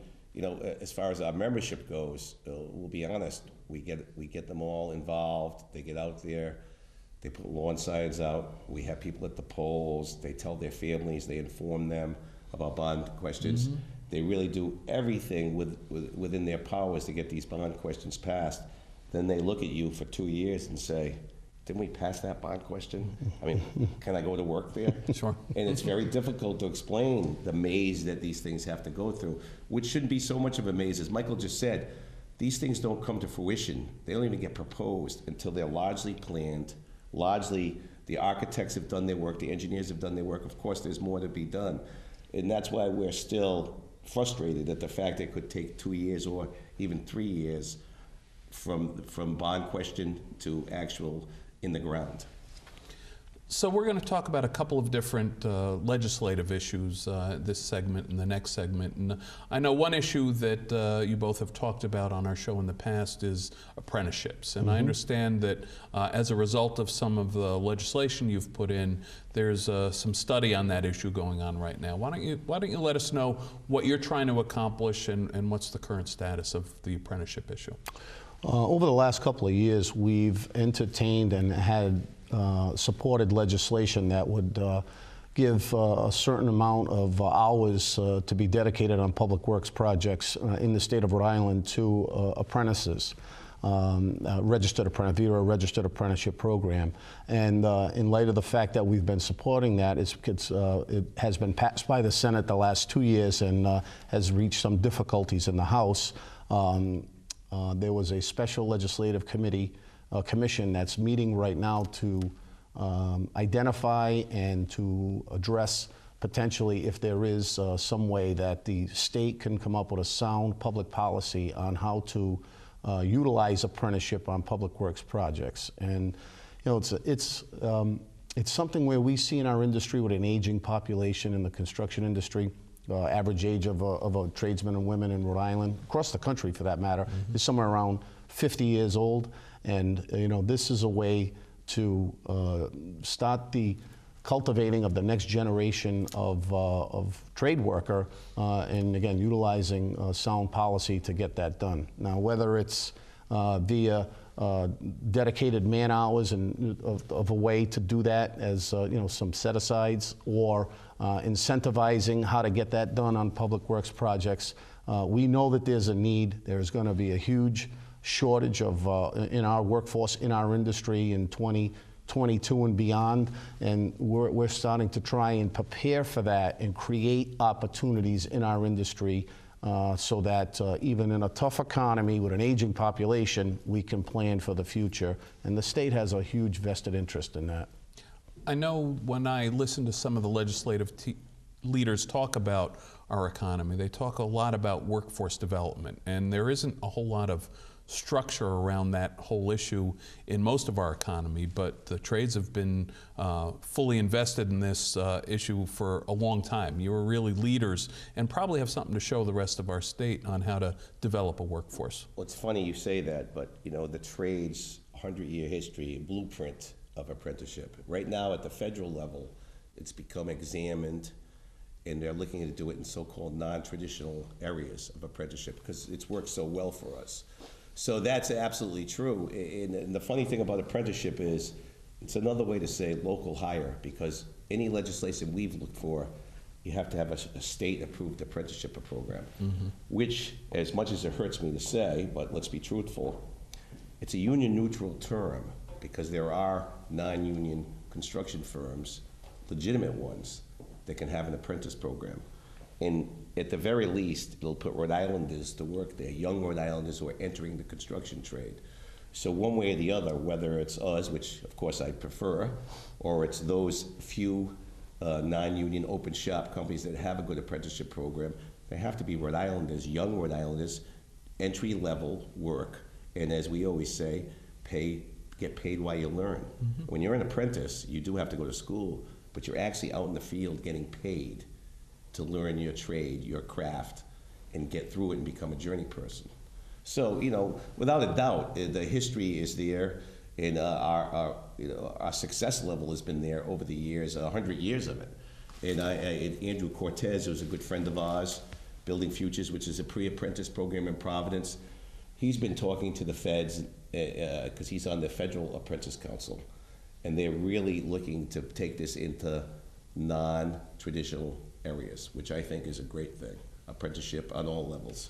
as far as our membership goes, we'll be honest, we get them all involved. They get out there, they put lawn signs out, we have people at the polls, they tell their families, they inform them about bond questions. Mm-hmm. They really do everything within their powers to get these bond questions passed. Then they look at you for 2 years and say, didn't we pass that bond question? I mean, can I go to work there? Sure. And it's very difficult to explain the maze that these things have to go through, which shouldn't be so much of a maze. As Michael just said, these things don't come to fruition. They don't even get proposed until they're largely planned. Largely, the architects have done their work, the engineers have done their work. Of course, there's more to be done. And that's why we're still frustrated at the fact it could take 2 years or even 3 years from bond question to actual in the ground. So we're going to talk about a couple of different legislative issues this segment and the next segment. And I know one issue that you both have talked about on our show in the past is apprenticeships. And I understand that as a result of some of the legislation you've put in, there's some study on that issue going on right now. Why don't you let us know what you're trying to accomplish and what's the current status of the apprenticeship issue? Over the last couple of years, we've entertained and had supported legislation that would give a certain amount of hours to be dedicated on public works projects in the state of Rhode Island to apprentices, registered apprentice, via a registered apprenticeship program. And in light of the fact that we've been supporting that, it has been passed by the Senate the last 2 years and has reached some difficulties in the House. There was a special legislative commission that's meeting right now to identify and to address potentially if there is some way that the state can come up with a sound public policy on how to utilize apprenticeship on public works projects. And you know, it's something where we see in our industry with an aging population in the construction industry. Average age of a tradesman and women in Rhode Island, across the country for that matter, is somewhere around 50 years old. And you know, this is a way to start the cultivating of the next generation of trade worker, and again, utilizing sound policy to get that done. Now, whether it's via dedicated man hours and of a way to do that as you know, some set-asides, or incentivizing how to get that done on public works projects. We know that there's a need. There's going to be a huge shortage of in our workforce, in our industry in 2022 and beyond, and we're starting to try and prepare for that and create opportunities in our industry so that even in a tough economy with an aging population, we can plan for the future. And the state has a huge vested interest in that. I know when I listen to some of the legislative leaders talk about our economy, they talk a lot about workforce development, and there isn't a whole lot of structure around that whole issue in most of our economy, but the trades have been fully invested in this issue for a long time. You are really leaders and probably have something to show the rest of our state on how to develop a workforce. Well, it's funny you say that, but you know, the trades 100-year history, blueprint of apprenticeship. Right now at the federal level, it's become examined, and they're looking to do it in so-called non-traditional areas of apprenticeship because it's worked so well for us. So that's absolutely true. And the funny thing about apprenticeship is it's another way to say local hire, because any legislation we've looked for, you have to have a state-approved apprenticeship program, which, as much as it hurts me to say, but let's be truthful, it's a union-neutral term because there are non-union construction firms, legitimate ones, that can have an apprentice program. And at the very least, it'll put Rhode Islanders to work there, young Rhode Islanders who are entering the construction trade. So one way or the other, whether it's us, which of course I prefer, or it's those few non-union open shop companies that have a good apprenticeship program, they have to be Rhode Islanders, young Rhode Islanders, entry-level work, and as we always say, get paid while you learn. When you're an apprentice, you do have to go to school, but you're actually out in the field getting paid to learn your trade, your craft, and get through it and become a journey person. So, you know, without a doubt, the history is there, and our success level has been there over the years, 100 years of it. And Andrew Cortez, who's a good friend of ours, Building Futures, which is a pre-apprentice program in Providence, he's been talking to the feds because he's on the Federal Apprentice Council, and they're really looking to take this into non-traditional areas, which I think is a great thing, apprenticeship on all levels.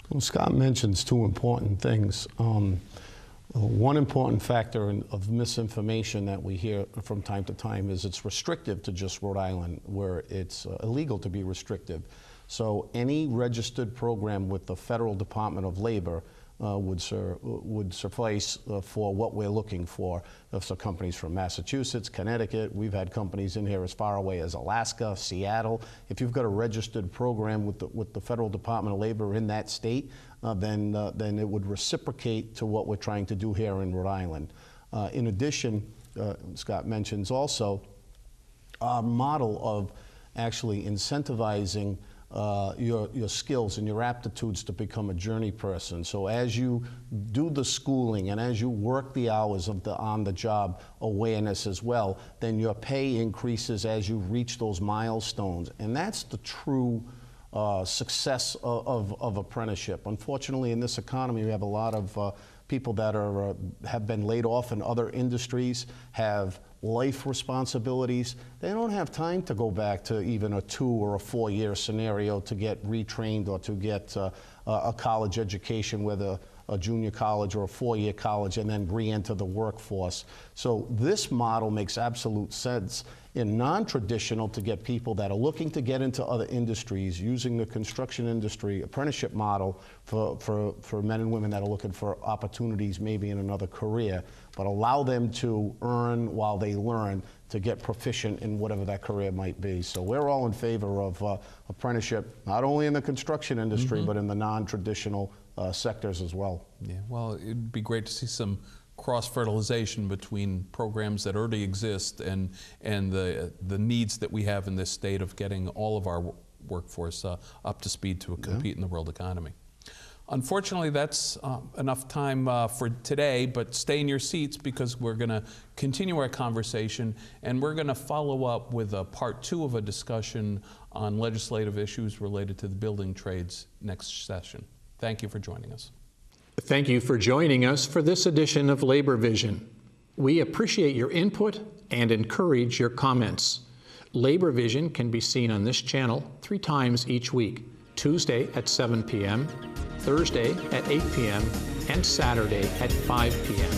Well, Scott mentions two important things. One important factor of misinformation that we hear from time to time is it's restrictive to just Rhode Island, where it's illegal to be restrictive. So any registered program with the Federal Department of Labor would suffice for what we're looking for. So companies from Massachusetts, Connecticut, we've had companies in here as far away as Alaska, Seattle. If you've got a registered program with the Federal Department of Labor in that state, then it would reciprocate to what we're trying to do here in Rhode Island. In addition, Scott mentions also our model of actually incentivizing your skills and your aptitudes to become a journey person. So as you do the schooling and as you work the hours of the on-the-job awareness as well, then your pay increases as you reach those milestones. And that's the true success of apprenticeship. Unfortunately, in this economy, we have a lot of people that are have been laid off in other industries, have life responsibilities. They don't have time to go back to even a 2 or a 4-year scenario to get retrained or to get a college education, whether a junior college or a 4-year college, and then re-enter the workforce. So this model makes absolute sense in non-traditional to get people that are looking to get into other industries using the construction industry apprenticeship model for men and women that are looking for opportunities maybe in another career, but allow them to earn while they learn to get proficient in whatever that career might be. So we're all in favor of apprenticeship, not only in the construction industry, but in the non-traditional sectors as well. Yeah, well, it'd be great to see some cross-fertilization between programs that already exist and the needs that we have in this state of getting all of our workforce up to speed to compete in the world economy. Unfortunately, that's enough time for today, but stay in your seats because we're going to continue our conversation and we're going to follow up with a part 2 of a discussion on legislative issues related to the building trades next session. Thank you for joining us. Thank you for joining us for this edition of Labor Vision. We appreciate your input and encourage your comments. Labor Vision can be seen on this channel 3 times each week: Tuesday at 7 p.m., Thursday at 8 p.m., and Saturday at 5 p.m.